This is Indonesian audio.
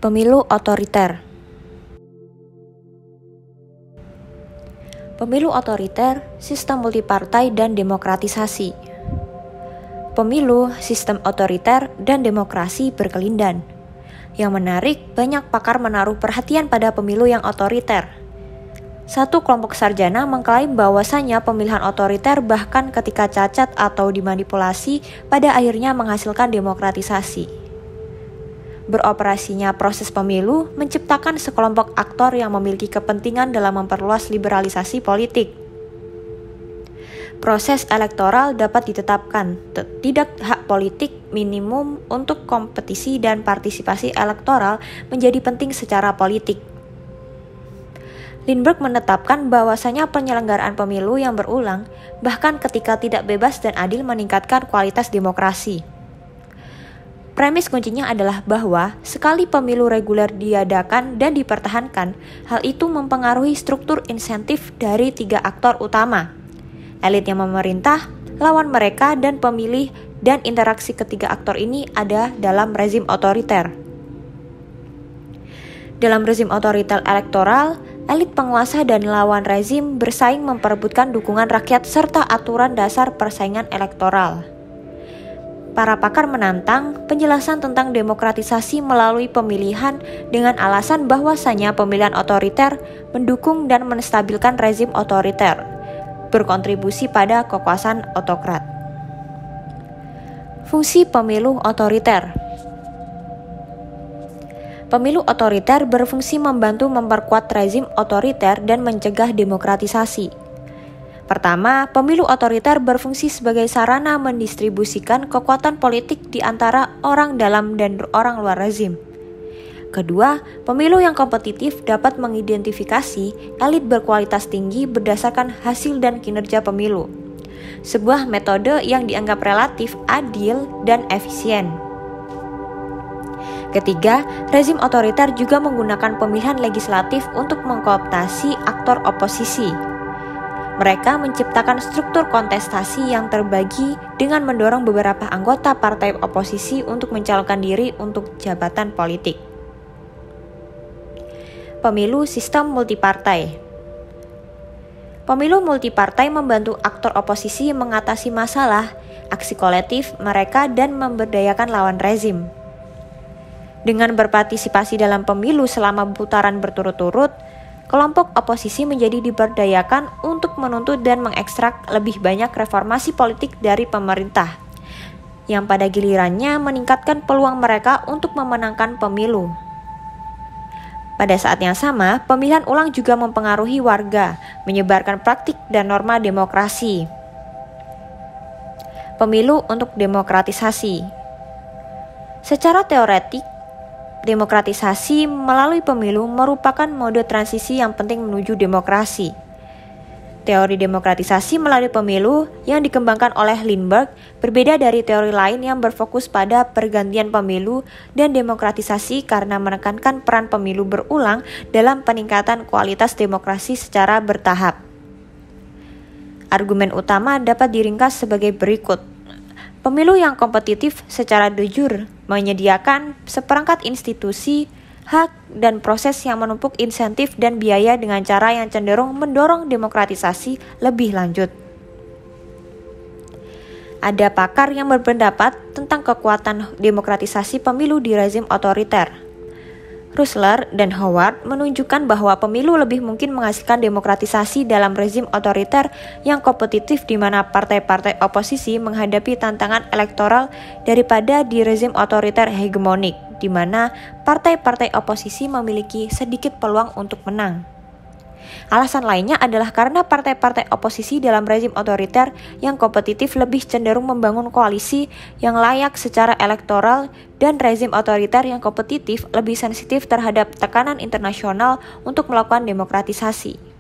Pemilu otoriter. Pemilu otoriter, sistem multipartai dan demokratisasi. Pemilu, sistem otoriter, dan demokrasi berkelindan. Yang menarik, banyak pakar menaruh perhatian pada pemilu yang otoriter. Satu kelompok sarjana mengklaim bahwasannya pemilihan otoriter bahkan ketika cacat atau dimanipulasi pada akhirnya menghasilkan demokratisasi. Beroperasinya proses pemilu menciptakan sekelompok aktor yang memiliki kepentingan dalam memperluas liberalisasi politik. Proses elektoral dapat ditetapkan, tidak hak politik minimum untuk kompetisi dan partisipasi elektoral menjadi penting secara politik. Lindbergh menetapkan bahwasanya penyelenggaraan pemilu yang berulang, bahkan ketika tidak bebas dan adil meningkatkan kualitas demokrasi. Premis kuncinya adalah bahwa sekali pemilu reguler diadakan dan dipertahankan, hal itu mempengaruhi struktur insentif dari tiga aktor utama, elit yang memerintah, lawan mereka, dan pemilih, dan interaksi ketiga aktor ini ada dalam rezim otoriter. Dalam rezim otoriter elektoral, elit penguasa dan lawan rezim bersaing memperebutkan dukungan rakyat serta aturan dasar persaingan elektoral. Para pakar menantang penjelasan tentang demokratisasi melalui pemilihan dengan alasan bahwasanya pemilihan otoriter mendukung dan menstabilkan rezim otoriter, berkontribusi pada kekuasaan otokrat. Fungsi pemilu otoriter. Pemilu otoriter berfungsi membantu memperkuat rezim otoriter dan mencegah demokratisasi. Pertama, pemilu otoriter berfungsi sebagai sarana mendistribusikan kekuatan politik di antara orang dalam dan orang luar rezim. Kedua, pemilu yang kompetitif dapat mengidentifikasi elit berkualitas tinggi berdasarkan hasil dan kinerja pemilu. Sebuah metode yang dianggap relatif adil dan efisien. Ketiga, rezim otoriter juga menggunakan pemilihan legislatif untuk mengkooptasi aktor oposisi. Mereka menciptakan struktur kontestasi yang terbagi dengan mendorong beberapa anggota partai oposisi untuk mencalonkan diri untuk jabatan politik. Pemilu sistem multipartai. Pemilu multipartai membantu aktor oposisi mengatasi masalah, aksi kolektif mereka dan memberdayakan lawan rezim. Dengan berpartisipasi dalam pemilu selama putaran berturut-turut, kelompok oposisi menjadi diberdayakan untuk menuntut dan mengekstrak lebih banyak reformasi politik dari pemerintah, yang pada gilirannya meningkatkan peluang mereka untuk memenangkan pemilu. Pada saat yang sama, pemilihan ulang juga mempengaruhi warga, menyebarkan praktik dan norma demokrasi. Pemilu untuk demokratisasi. Secara teoretik, demokratisasi melalui pemilu merupakan mode transisi yang penting menuju demokrasi. Teori demokratisasi melalui pemilu yang dikembangkan oleh Lindbergh berbeda dari teori lain yang berfokus pada pergantian pemilu dan demokratisasi karena menekankan peran pemilu berulang dalam peningkatan kualitas demokrasi secara bertahap. Argumen utama dapat diringkas sebagai berikut. Pemilu yang kompetitif secara de jure menyediakan seperangkat institusi, hak, dan proses yang menumpuk insentif dan biaya dengan cara yang cenderung mendorong demokratisasi lebih lanjut. Ada pakar yang berpendapat tentang kekuatan demokratisasi pemilu di rezim otoriter. Russler dan Howard menunjukkan bahwa pemilu lebih mungkin menghasilkan demokratisasi dalam rezim otoriter yang kompetitif di mana partai-partai oposisi menghadapi tantangan elektoral daripada di rezim otoriter hegemonik, di mana partai-partai oposisi memiliki sedikit peluang untuk menang. Alasan lainnya adalah karena partai-partai oposisi dalam rezim otoriter yang kompetitif lebih cenderung membangun koalisi yang layak secara elektoral dan rezim otoriter yang kompetitif lebih sensitif terhadap tekanan internasional untuk melakukan demokratisasi.